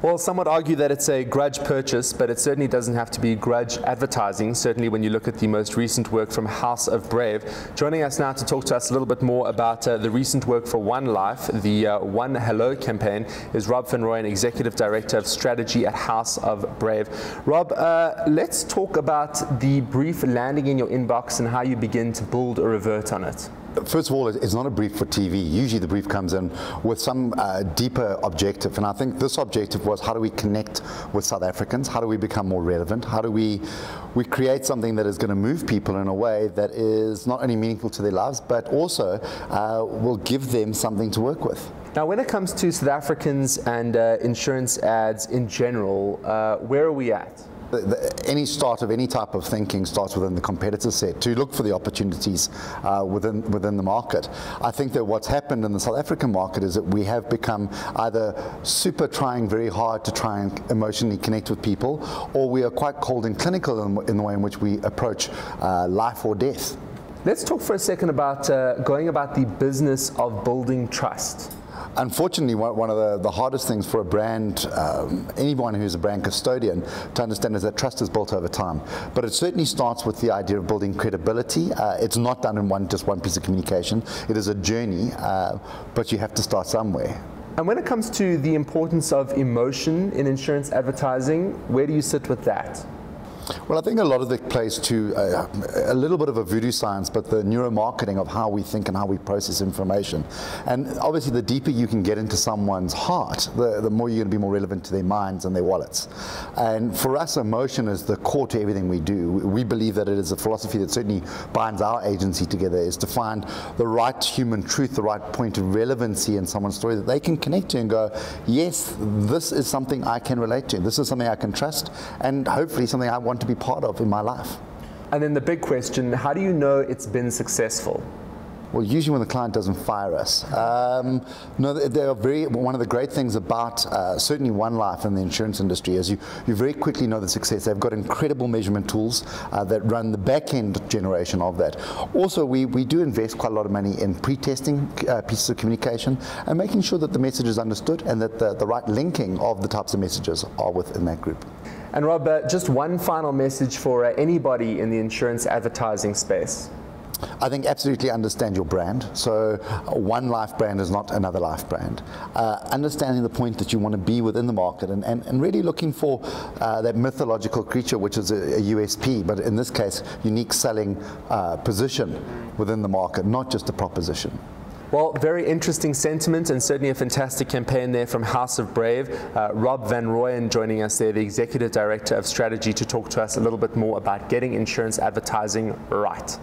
Well, some would argue that it's a grudge purchase, but it certainly doesn't have to be grudge advertising, certainly when you look at the most recent work from House of Brave. Joining us now to talk to us a little bit more about the recent work for One Life, the One Hello campaign, is Rob Van Rooyen, Executive Director of Strategy at House of Brave. Rob, let's talk about the brief landing in your inbox and how you begin to build or revert on it. First of all, it's not a brief for TV. Usually the brief comes in with some deeper objective, and I think this objective was, how do we connect with South Africans? How do we become more relevant? How do we create something that is going to move people in a way that is not only meaningful to their lives, but also will give them something to work with? Now, when it comes to South Africans and insurance ads in general, where are we at? Any start of any type of thinking starts within the competitor set to look for the opportunities within the market. I think that what's happened in the South African market is that we have become either super trying very hard to try and emotionally connect with people, or we are quite cold and clinical in the way in which we approach life or death. Let's talk for a second about going about the business of building trust. Unfortunately, one of the hardest things for a brand, anyone who's a brand custodian, to understand is that trust is built over time. But it certainly starts with the idea of building credibility. It's not done in just one piece of communication. It is a journey, but you have to start somewhere. And when it comes to the importance of emotion in insurance advertising, where do you sit with that? Well, I think a lot of it plays to a little bit of a voodoo science, but the neuromarketing of how we think and how we process information. And obviously, the deeper you can get into someone's heart, the more you're going to be more relevant to their minds and their wallets. And for us, emotion is the core to everything we do. We believe that it is a philosophy that certainly binds our agency together, is to find the right human truth, the right point of relevancy in someone's story that they can connect to and go, yes, this is something I can relate to. This is something I can trust, and hopefully something I want to be part of in my life. And then the big question, how do you know it's been successful? Well, usually when the client doesn't fire us. No, they are one of the great things about certainly One Life in the insurance industry is you very quickly know the success. They've got incredible measurement tools that run the back-end generation of that. Also, we do invest quite a lot of money in pre-testing pieces of communication and making sure that the message is understood and that the right linking of the types of messages are within that group. And Rob, just one final message for anybody in the insurance advertising space. I think absolutely understand your brand. So One Life brand is not another life brand. Understanding the point that you want to be within the market and really looking for that mythological creature, which is a USP, but in this case, unique selling position within the market, not just a proposition. Well, very interesting sentiment and certainly a fantastic campaign there from House of Brave. Rob Van Rooyen joining us there, the Executive Director of Strategy, to talk to us a little bit more about getting insurance advertising right.